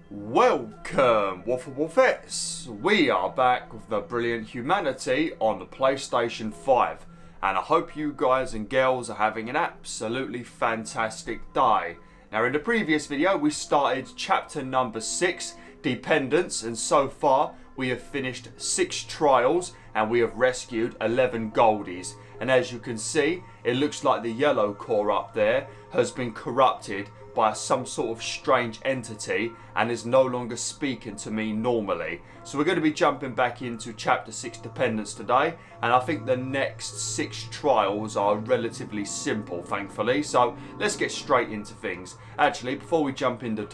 Welcome, WolfTheWolfettes! We are back with the brilliant humanity on the PlayStation 5, and I hope you guys and girls are having an absolutely fantastic day. Now, in the previous video, we started chapter number 6, Dependence, and so far we have finished 6 trials and we have rescued 11 goldies. And as you can see, it looks like the yellow core up there has been corrupted by some sort of strange entity and is no longer speaking to me normally. So we're going to be jumping back into chapter 6 Dependence today, and I think the next 6 trials are relatively simple, thankfully. So let's get straight into things. Actually, before we jump into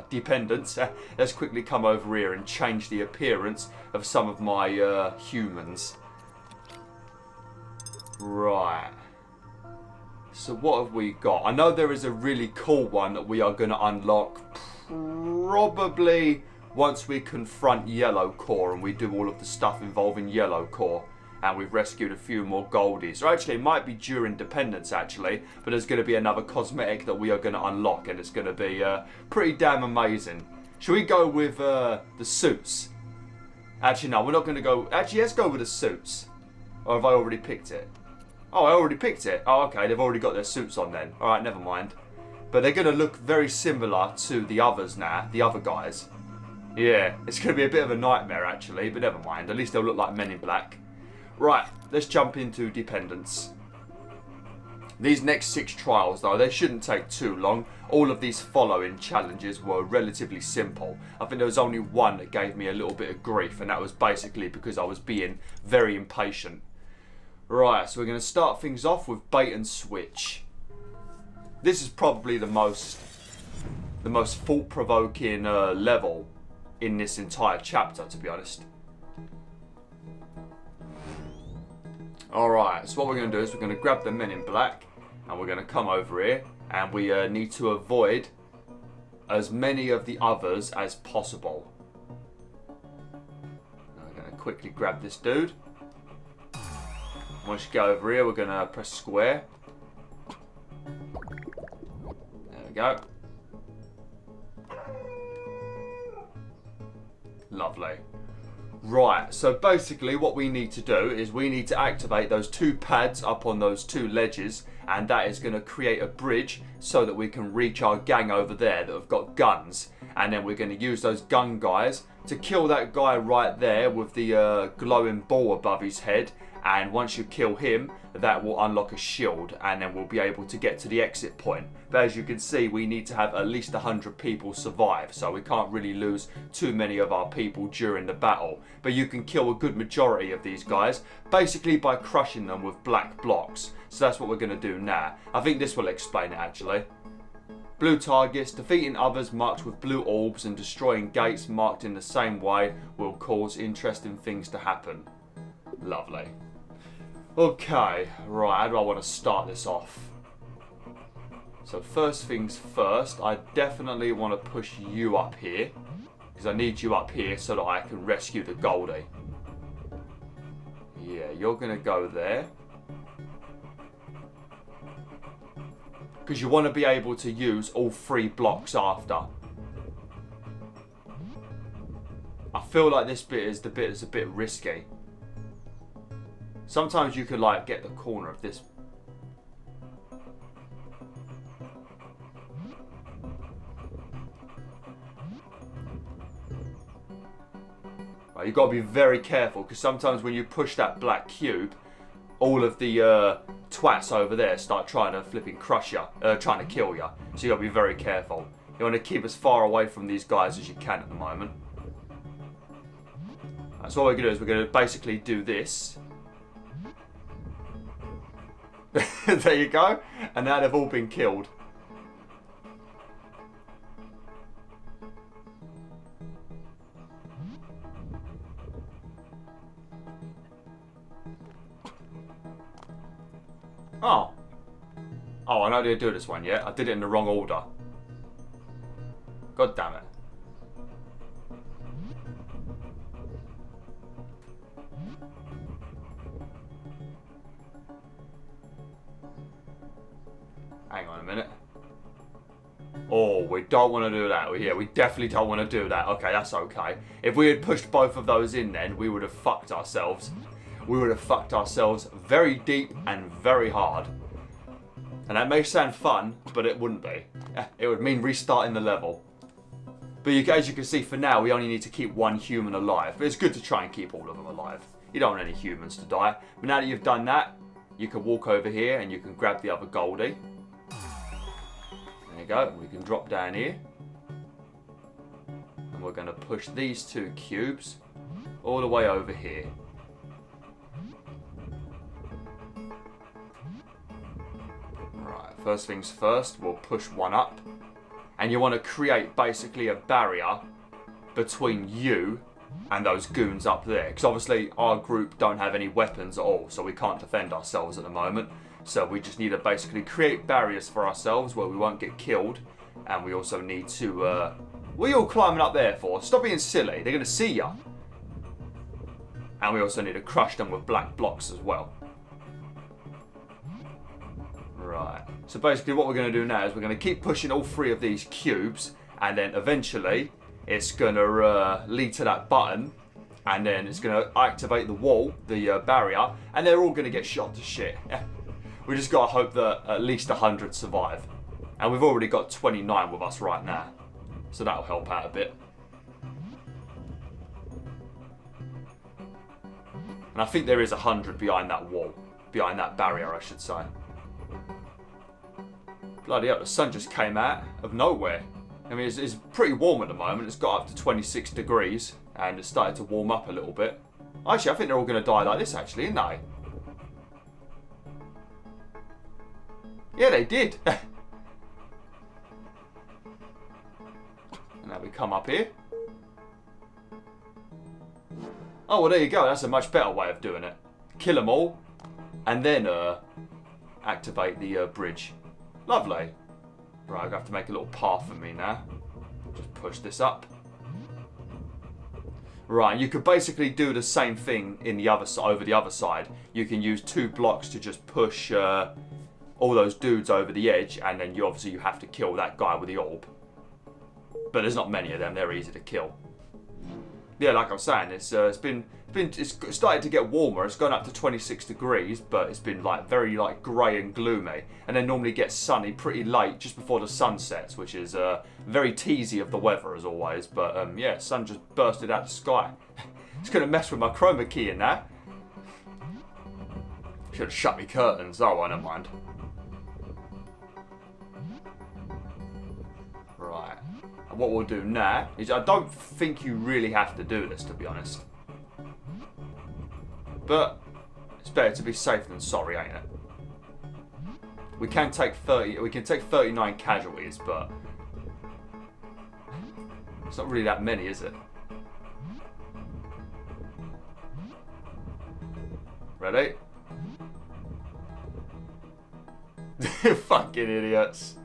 Dependence, let's quickly come over here and change the appearance of some of my humans. Right. So what have we got? I know there is a really cool one that we are going to unlock probably once we confront Yellow Core and we do all of the stuff involving Yellow Core and we've rescued a few more goldies. Or actually, it might be during Dependence actually, but there's going to be another cosmetic that we are going to unlock and it's going to be pretty damn amazing. Should we go with the suits? Actually, no, we're not going to go... Actually, let's go with the suits. Or have I already picked it? Oh, I already picked it. Oh, okay, they've already got their suits on then. Alright, never mind. But they're going to look very similar to the others now, the other guys. Yeah, it's going to be a bit of a nightmare actually, but never mind. At least they'll look like Men in Black. Right, let's jump into Dependence. These next 6 trials though, they shouldn't take too long. All of these following challenges were relatively simple. I think there was only one that gave me a little bit of grief, and that was basically because I was being very impatient. Right, so we're going to start things off with bait and switch. This is probably the most thought-provoking level in this entire chapter, to be honest. Alright, so what we're going to do is we're going to grab the Men in Black and we're going to come over here and we need to avoid as many of the others as possible. I'm going to quickly grab this dude. Once you go over here, we're going to press square. There we go. Lovely. Right, so basically what we need to do is we need to activate those 2 pads up on those 2 ledges, and that is going to create a bridge so that we can reach our gang over there that have got guns. And then we're going to use those gun guys to kill that guy right there with the glowing ball above his head. And once you kill him, that will unlock a shield and then we'll be able to get to the exit point. But as you can see, we need to have at least 100 people survive, so we can't really lose too many of our people during the battle. But you can kill a good majority of these guys basically by crushing them with black blocks. So that's what we're going to do now. I think this will explain it actually. Blue targets, defeating others marked with blue orbs and destroying gates marked in the same way will cause interesting things to happen. Lovely. Okay, right, how do I want to start this off? So first things first, I definitely want to push you up here. Because I need you up here so that I can rescue the Goldie. Yeah, you're going to go there. Because you want to be able to use all 3 blocks after. I feel like this bit is the bit that's a bit risky. Sometimes you could like get the corner of this. Right, you've got to be very careful because sometimes when you push that black cube, all of the twats over there start trying to flipping crush you, trying to kill you. So you got to be very careful. You want to keep as far away from these guys as you can at the moment. Right, so what we're going to do is we're going to basically do this. There you go. And now they've all been killed. Oh. Oh, I know they do this one yet. I did it in the wrong order. God damn it. Hang on a minute. Oh, we don't want to do that. Yeah, we definitely don't want to do that. Okay, that's okay. If we had pushed both of those in then, we would have fucked ourselves. We would have fucked ourselves very deep and very hard. And that may sound fun, but it wouldn't be. It would mean restarting the level. But as you can see, for now, we only need to keep one human alive. But it's good to try and keep all of them alive. You don't want any humans to die. But now that you've done that, you can walk over here and you can grab the other Goldie. There you go. We can drop down here. And we're going to push these 2 cubes all the way over here. Right, first things first, we'll push one up. And you want to create basically a barrier between you and those goons up there. Because obviously our group don't have any weapons at all, so we can't defend ourselves at the moment. So we just need to basically create barriers for ourselves where we won't get killed. And we also need to... what are you all climbing up there for? Stop being silly, they're going to see ya. And we also need to crush them with black blocks as well. Right, so basically what we're going to do now is we're going to keep pushing all 3 of these cubes, and then eventually it's going to lead to that button, and then it's going to activate the wall, the barrier, and they're all going to get shot to shit. We just got to hope that at least 100 survive. And we've already got 29 with us right now, so that'll help out a bit. And I think there is 100 behind that wall, behind that barrier I should say. Bloody hell, the sun just came out of nowhere. I mean, it's pretty warm at the moment. It's got up to 26 degrees and it's started to warm up a little bit. Actually, I think they're all going to die like this, actually, aren't they? Yeah, they did. And now we come up here. Oh, well, there you go. That's a much better way of doing it. Kill them all and then activate the bridge. Lovely. Right, I'm going to have to make a little path for me now. Just push this up. Right, you could basically do the same thing in the other over the other side. You can use 2 blocks to just push all those dudes over the edge, and then you have to kill that guy with the orb. But there's not many of them. They're easy to kill. Yeah, like I was saying, it's started to get warmer. It's gone up to 26 degrees, but it's been like very like grey and gloomy, and then normally gets sunny pretty late, just before the sun sets, which is very teasy of the weather as always. But yeah, sun just bursted out the sky. It's gonna mess with my chroma key in that. Should have shut me curtains. Oh, I don't mind. Right. And what we'll do now is I don't think you really have to do this, to be honest. But it's better to be safe than sorry, ain't it? We can take 39 casualties, but it's not really that many, is it? Ready? Fucking idiots.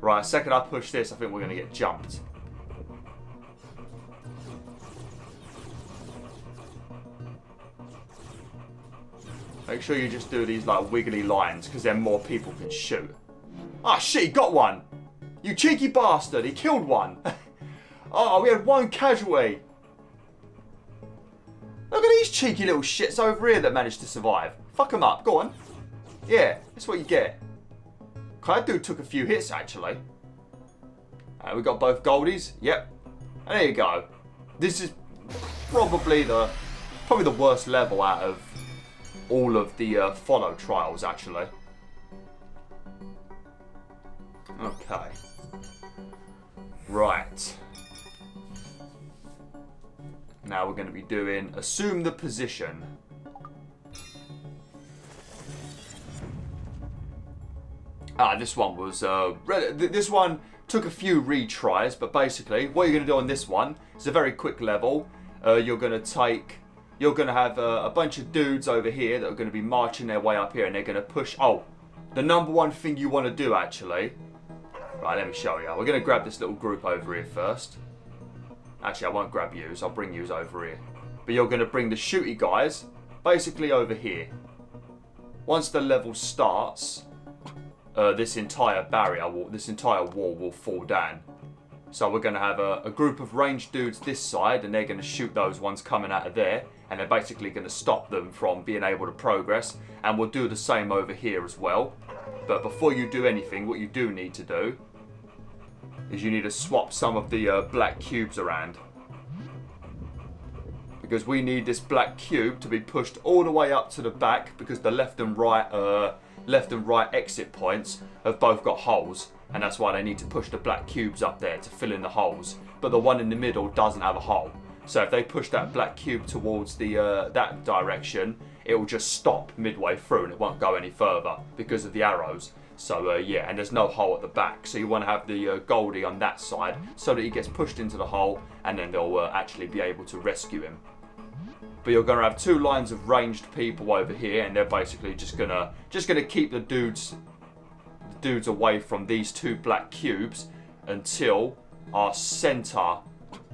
Right, second I push this, I think we're going to get jumped. Make sure you just do these like wiggly lines, because then more people can shoot. Ah, shit, he got one! You cheeky bastard, he killed one! Oh, we had 1 casualty! Look at these cheeky little shits over here that managed to survive. Fuck them up, go on. Yeah, that's what you get. That dude took a few hits, actually. We got both goldies. Yep. And there you go. This is probably the worst level out of all of the follow trials, actually. Okay. Right. Now we're going to be doing assume the position. This one was this one took a few retries, but basically what you're going to do on this one is a very quick level. You're going to have a bunch of dudes over here that are going to be marching their way up here, and they're going to push. Oh, the number one thing you want to do, actually. Right, let me show you. We're going to grab this little group over here first. Actually, I won't grab yous. I'll bring yous over here. But you're going to bring the shooty guys basically over here. Once the level starts, this entire this entire wall will fall down. So we're going to have a group of ranged dudes this side, and they're going to shoot those ones coming out of there, and they're basically going to stop them from being able to progress. And we'll do the same over here as well. But before you do anything, what you do need to do is you need to swap some of the black cubes around. Because we need this black cube to be pushed all the way up to the back, because the left and right exit points have both got holes, and that's why they need to push the black cubes up there to fill in the holes. But the one in the middle doesn't have a hole. So if they push that black cube towards the that direction, it will just stop midway through and it won't go any further because of the arrows. So yeah, and there's no hole at the back. So you want to have the Goldie on that side so that he gets pushed into the hole, and then they'll actually be able to rescue him. But you're going to have two lines of ranged people over here, and they're basically just gonna keep the dudes away from these two black cubes until our center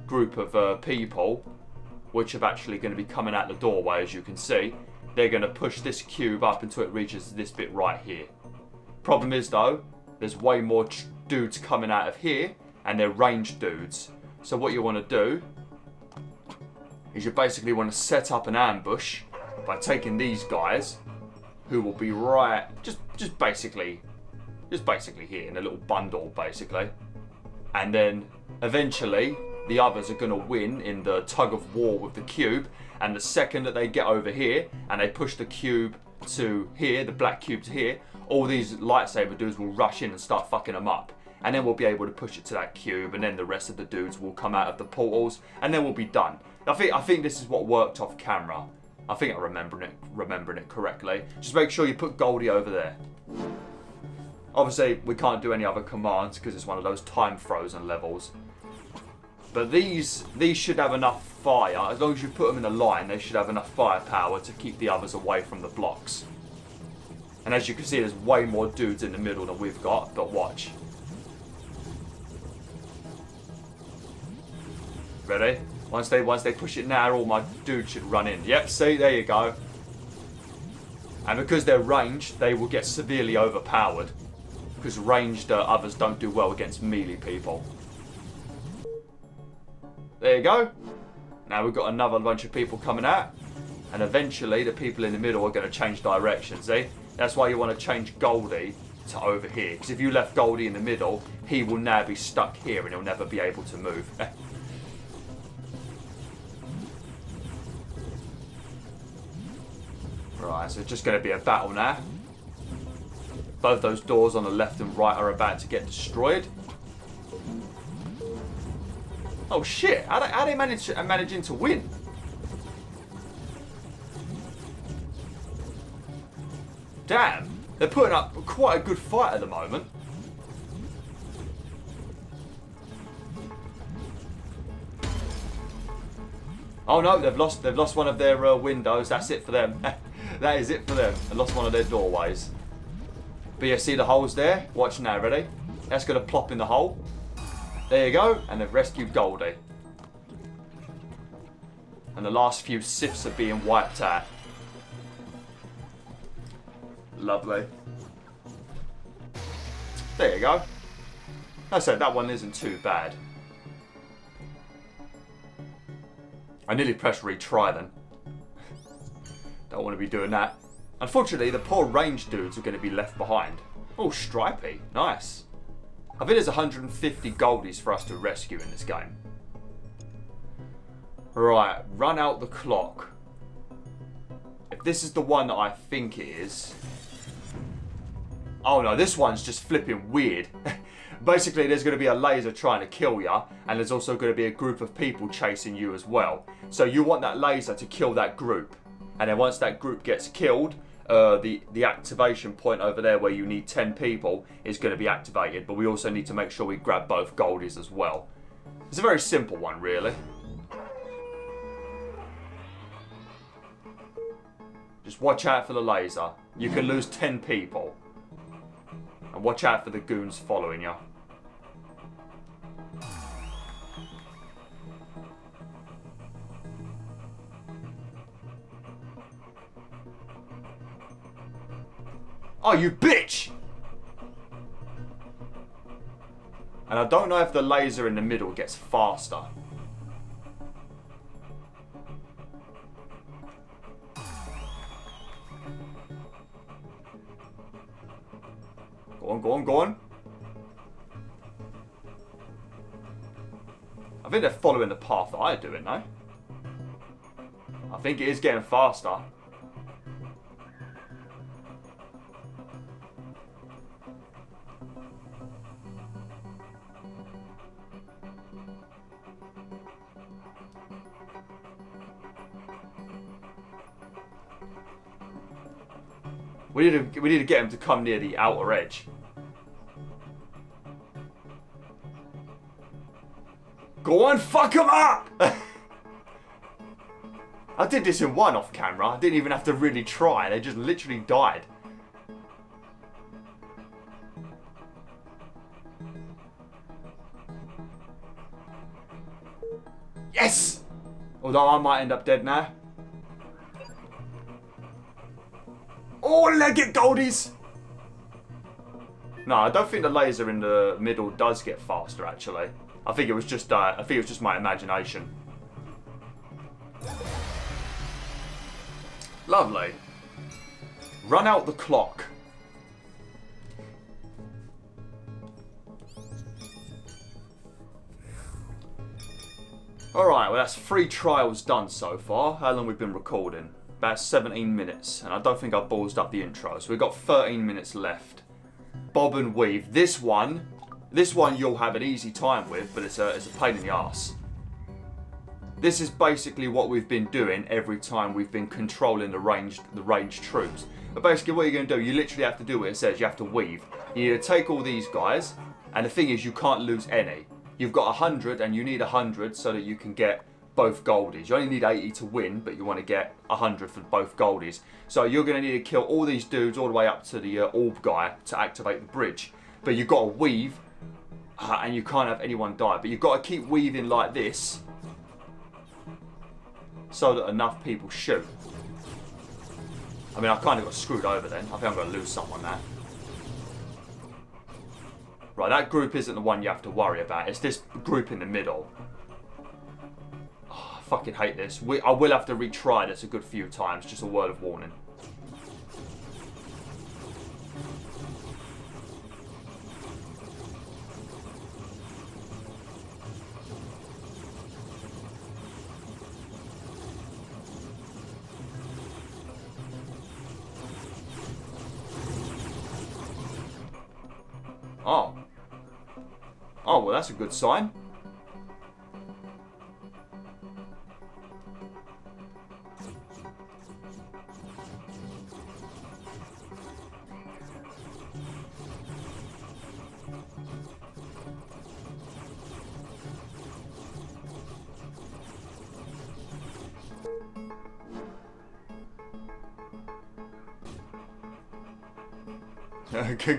group of people, which are actually going to be coming out the doorway, as you can see, they're going to push this cube up until it reaches this bit right here. Problem is though, there's way more dudes coming out of here, and they're ranged dudes. So what you want to do is you basically want to set up an ambush by taking these guys, who will be right, just basically here in a little bundle basically, and then eventually the others are going to win in the tug of war with the cube. And the second that they get over here and they push the cube to here, the black cube to here, all these lightsaber dudes will rush in and start fucking them up. And then we'll be able to push it to that cube, and then the rest of the dudes will come out of the portals, and then we'll be done. I think this is what worked off camera. I think I'm remembering it correctly. Just make sure you put Goldie over there. Obviously, we can't do any other commands because it's one of those time frozen levels. But these should have enough fire. As long as you put them in a line, they should have enough firepower to keep the others away from the blocks. And as you can see, there's way more dudes in the middle than we've got, but watch. Ready? Once they push it now, all my dudes should run in. Yep, see, there you go. And because they're ranged, they will get severely overpowered. Because ranged others don't do well against melee people. There you go. Now we've got another bunch of people coming out. And eventually the people in the middle are going to change direction, see? That's why you want to change Goldie to over here. Because if you left Goldie in the middle, he will now be stuck here and he'll never be able to move. Right, so it's just going to be a battle now. Both those doors on the left and right are about to get destroyed. Oh shit, how they managing to win? Damn, they're putting up quite a good fight at the moment. Oh no, they've lost one of their windows. That's it for them. That is it for them. They lost one of their doorways. But yeah, see the holes there? Watch now, ready? That's going to plop in the hole. There you go, and they've rescued Goldie. And the last few Siths are being wiped out. Lovely. There you go. I said that one isn't too bad. I nearly pressed retry then. Don't want to be doing that. Unfortunately, the poor ranged dudes are going to be left behind. Oh, Stripey. Nice. I think there's 150 goldies for us to rescue in this game. Right, run out the clock. If this is the one that I think it is... Oh no, this one's just flipping weird. Basically, there's going to be a laser trying to kill you, and there's also going to be a group of people chasing you as well. So you want that laser to kill that group. And then once that group gets killed, the activation point over there where you need 10 people is going to be activated. But we also need to make sure we grab both goldies as well. It's a very simple one, really. Just watch out for the laser. You can lose 10 people. And watch out for the goons following you. Oh, you bitch! And I don't know if the laser in the middle gets faster. Go on, go on, go on. I think they're following the path that I do, aren't they? I think it is getting faster. We need to get him to come near the outer edge. Go on, fuck him up! I did this in one off camera. I didn't even have to really try. They just literally died. Yes! Although I might end up dead now. Oh, leg it, goldies! No, I don't think the laser in the middle does get faster. Actually, I think it was just my imagination. Lovely. Run out the clock. Alright, well that's 3 trials done so far. How long we've been recording? About 17 minutes. And I don't think I've ballsed up the intro. So we've got 13 minutes left. Bob and weave. This one you'll have an easy time with, but it's a pain in the arse. This is basically what we've been doing every time we've been controlling the ranged troops. But basically what you're going to do, you literally have to do what it says. You have to weave. You need to take all these guys, and the thing is you can't lose any. You've got 100 and you need 100 so that you can get both goldies. You only need 80 to win, but you want to get 100 for both goldies. So you're going to need to kill all these dudes all the way up to the orb guy to activate the bridge. But you've got to weave, and you can't have anyone die. But you've got to keep weaving like this so that enough people shoot. I mean, I kind of got screwed over then. I think I'm going to lose someone now. Right, that group isn't the one you have to worry about. It's this group in the middle. Oh, I fucking hate this. I will have to retry this a good few times. Just a word of warning. Oh. Oh, well, that's a good sign.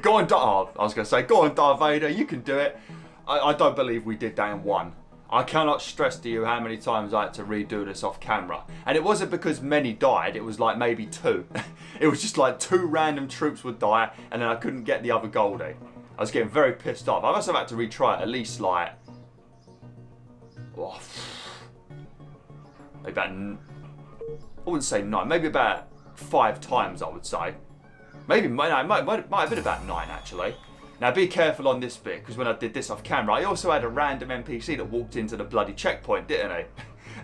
Go on, I was going to say, go on, Darth Vader, you can do it. I don't believe we did that in one. I cannot stress to you how many times I had to redo this off camera. And it wasn't because many died, it was like maybe 2. It was just like 2 random troops would die, and then I couldn't get the other goldie. I was getting very pissed off. I must have had to retry it at least like... Oh, maybe about... I wouldn't say 9, maybe about 5 times I would say. Maybe, no, it might have been about 9 actually. Now be careful on this bit, because when I did this off camera, I also had a random NPC that walked into the bloody checkpoint, didn't he?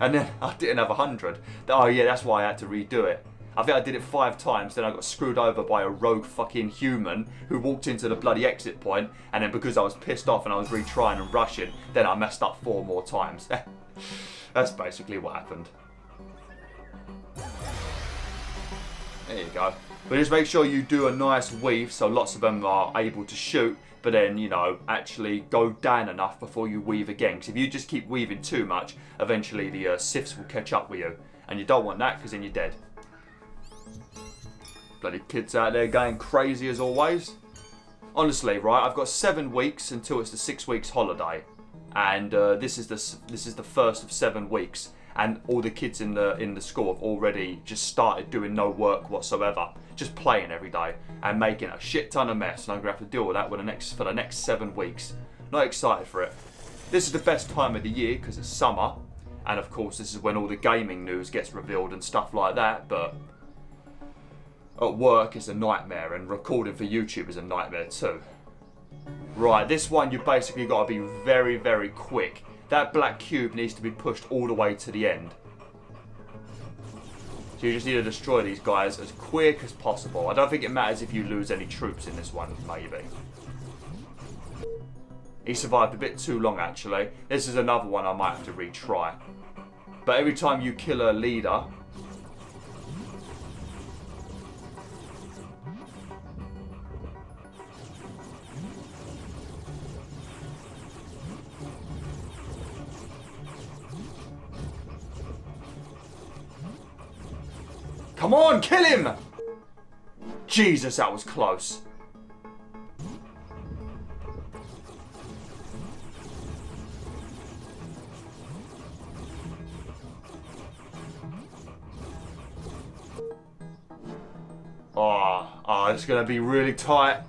And then I didn't have 100. Oh yeah, that's why I had to redo it. I think I did it 5 times, then I got screwed over by a rogue fucking human who walked into the bloody exit point, and then because I was pissed off and I was retrying and rushing, then I messed up 4 more times. That's basically what happened. There you go. But just make sure you do a nice weave so lots of them are able to shoot, but then, you know, actually go down enough before you weave again. Because if you just keep weaving too much, eventually the Siths will catch up with you. And you don't want that, because then you're dead. Bloody kids out there going crazy as always. Honestly, right, I've got 7 weeks until it's the 6 weeks holiday. And this is the first of 7 weeks. And all the kids in the school have already just started doing no work whatsoever, just playing every day and making a shit ton of mess. And I'm gonna have to deal with that for the next 7 weeks. Not excited for it. This is the best time of the year because it's summer. And of course, this is when all the gaming news gets revealed and stuff like that. But at work, it's a nightmare. And recording for YouTube is a nightmare too. Right, this one you basically got to be very, very quick. That black cube needs to be pushed all the way to the end. So you just need to destroy these guys as quick as possible. I don't think it matters if you lose any troops in this one, maybe. He survived a bit too long, actually. This is another one I might have to retry. But every time you kill a leader... Come on, kill him! Jesus, that was close. Oh, it's gonna be really tight.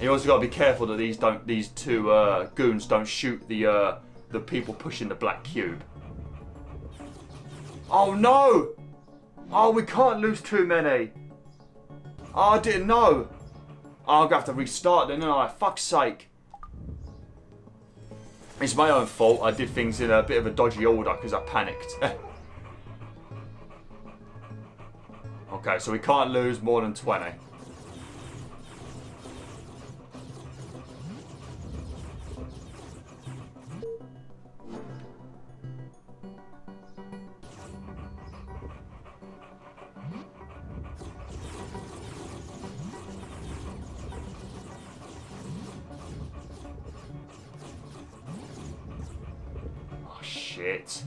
You also gotta be careful that these two goons don't shoot the people pushing the black cube. Oh no! Oh, we can't lose too many. Oh, I didn't know. Oh, I'm gonna have to restart then, aren't I? Fuck's sake. It's my own fault. I did things in a bit of a dodgy order because I panicked. Okay, so we can't lose more than 20. Oh, shit.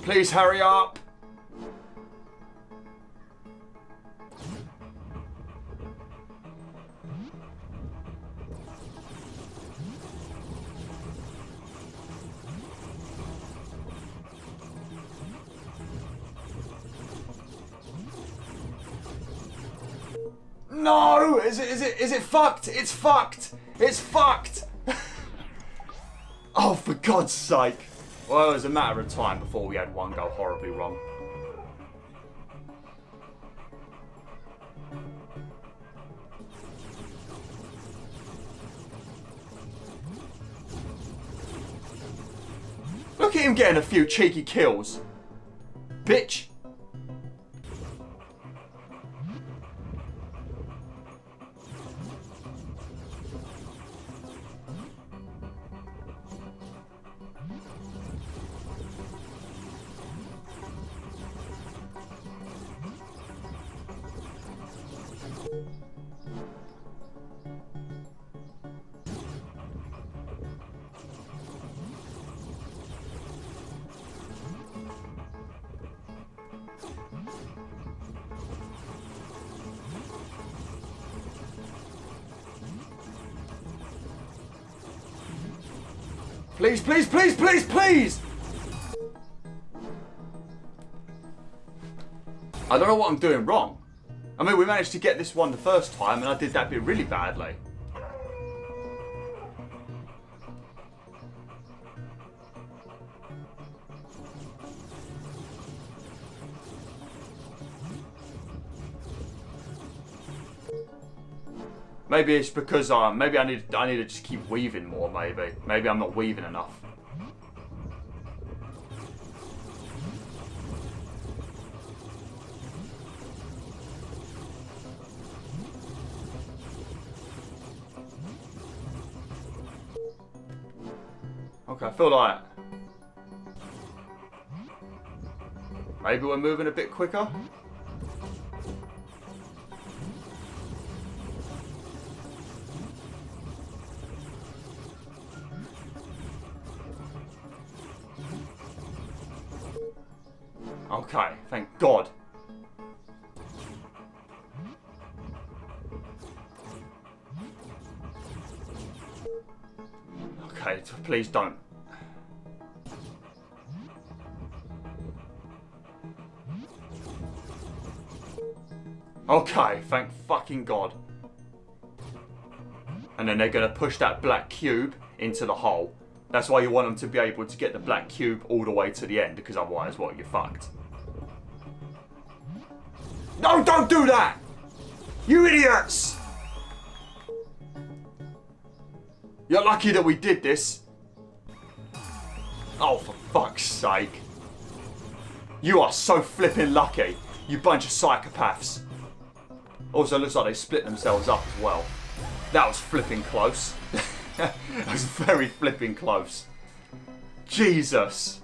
Please hurry up. No! Is it fucked? It's fucked! It's fucked! Oh, for God's sake. Well, it was a matter of time before we had one go horribly wrong. Look at him getting a few cheeky kills. Bitch. Please, please, please, please, please! I don't know what I'm doing wrong. I mean, we managed to get this one the first time and I did that bit really badly. Maybe it's because maybe I need to just keep weaving more. Maybe I'm not weaving enough. Okay, I feel like maybe we're moving a bit quicker. Okay, thank God. Okay, please don't. Okay, thank fucking God. And then they're going to push that black cube into the hole. That's why you want them to be able to get the black cube all the way to the end, because otherwise, what, you're fucked. No, don't do that! You idiots! You're lucky that we did this. Oh, for fuck's sake. You are so flipping lucky, you bunch of psychopaths. Also, it looks like they split themselves up as well. That was flipping close. That was very flipping close. Jesus.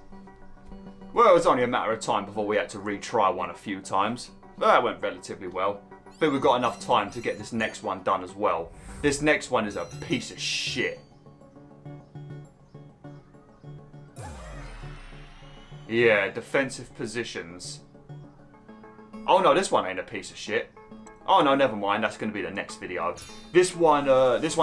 Well, it was only a matter of time before we had to retry one a few times. But that went relatively well. I think we've got enough time to get this next one done as well. This next one is a piece of shit. Yeah, defensive positions. Oh no, this one ain't a piece of shit. Oh no, never mind. That's going to be the next video. This one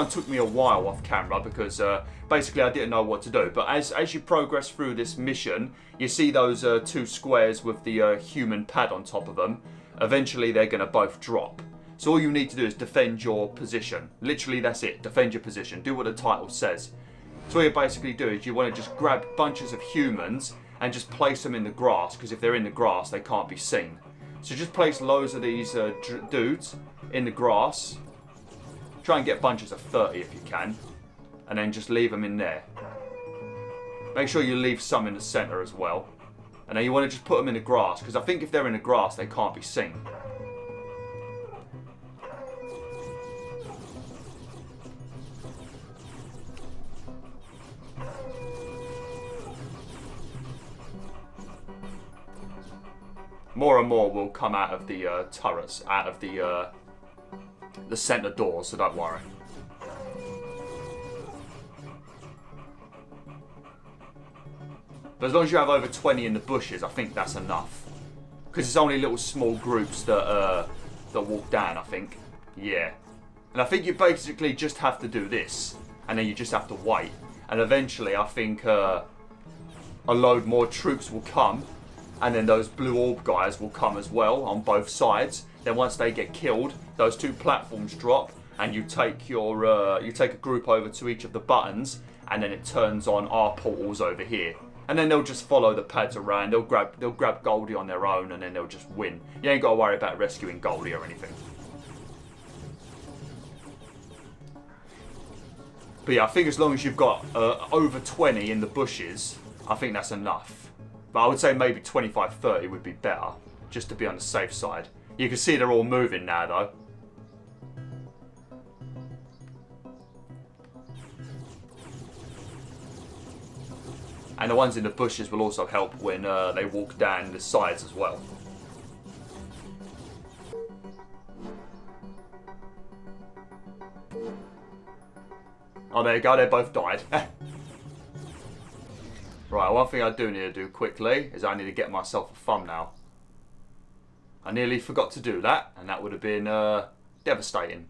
took me a while off camera because basically I didn't know what to do. But as you progress through this mission, you see those two squares with the human pad on top of them. Eventually, they're going to both drop. So all you need to do is defend your position. Literally, that's it. Defend your position. Do what the title says. So what you basically do is you want to just grab bunches of humans and just place them in the grass, because if they're in the grass, they can't be seen. So just place loads of these dudes in the grass. Try and get bunches of 30 if you can. And then just leave them in there. Make sure you leave some in the center as well. And then you want to just put them in the grass, because I think if they're in the grass, they can't be seen. More and more will come out of the turrets, out of the center doors, so don't worry. But as long as you have over 20 in the bushes, I think that's enough. Because it's only little small groups that walk down, I think. Yeah. And I think you basically just have to do this. And then you just have to wait. And eventually, I think a load more troops will come. And then those blue orb guys will come as well on both sides. Then once they get killed, those two platforms drop. And you take you take a group over to each of the buttons. And then it turns on our portals over here. And then they'll just follow the pads around. They'll grab Goldie on their own, and then they'll just win. You ain't got to worry about rescuing Goldie or anything. But yeah, I think as long as you've got over 20 in the bushes, I think that's enough. But I would say maybe 25, 30 would be better, just to be on the safe side. You can see they're all moving now, though. And the ones in the bushes will also help when they walk down the sides as well. Oh, there you go. They both died. Right, one thing I do need to do quickly is I need to get myself a thumbnail. I nearly forgot to do that, and that would have been devastating.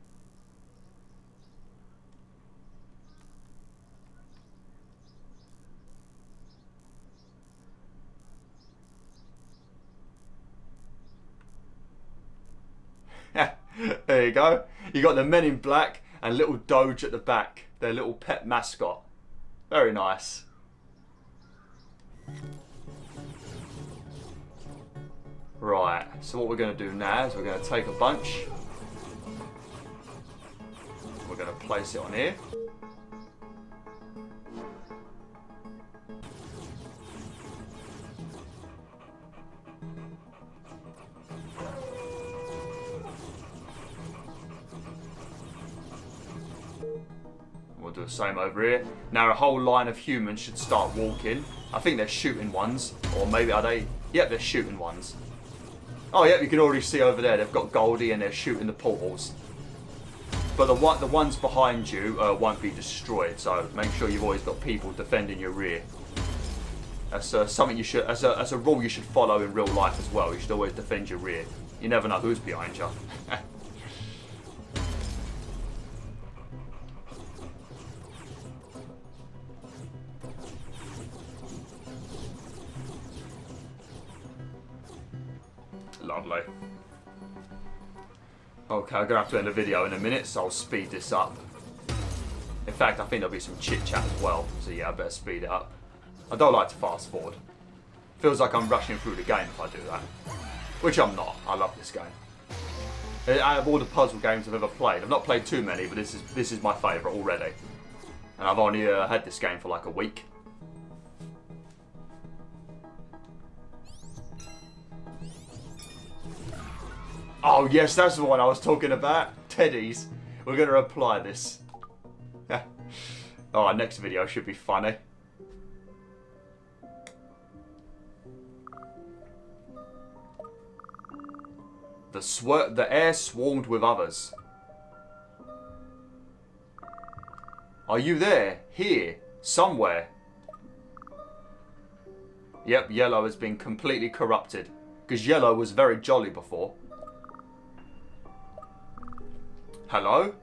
There you go. You got the men in black and little Doge at the back. Their little pet mascot. Very nice. Right, so what we're going to do now is we're going to take a bunch. We're going to place it on here. We'll do the same over here. Now a whole line of humans should start walking. I think they're shooting ones. Or maybe are they? Yep, they're shooting ones. Oh, yep, you can already see over there. They've got Goldie and they're shooting the portals. But the ones behind you won't be destroyed. So make sure you've always got people defending your rear. That's something you should, as a rule you should follow in real life as well. You should always defend your rear. You never know who's behind you. Lovely. Okay, I'm going to have to end the video in a minute, so I'll speed this up. In fact, I think there'll be some chit-chat as well, so yeah, I better speed it up. I don't like to fast forward. Feels like I'm rushing through the game if I do that. Which I'm not. I love this game. Out of all the puzzle games I've ever played, I've not played too many, but this is my favourite already. And I've only had this game for like a week. Oh yes, that's the one I was talking about. Teddies. We're going to apply this. Oh, next video should be funny. The air swarmed with others. Are you there? Here? Somewhere? Yep, Yellow has been completely corrupted. Because Yellow was very jolly before. Hello?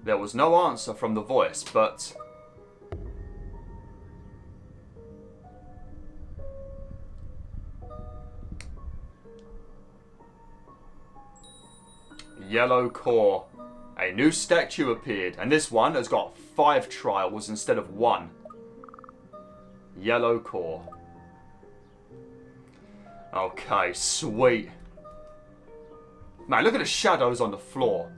There was no answer from the voice, but... Yellow core. A new statue appeared, and this one has got 5 trials instead of 1. Yellow core. Okay, sweet. Man, look at the shadows on the floor.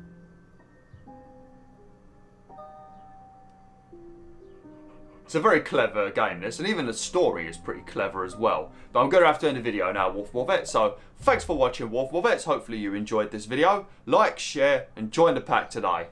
It's a very clever game, this, and even the story is pretty clever as well. But I'm going to have to end the video now, BwolfTheWolf. So, thanks for watching, BwolfTheWolf. Hopefully you enjoyed this video. Like, share, and join the pack today.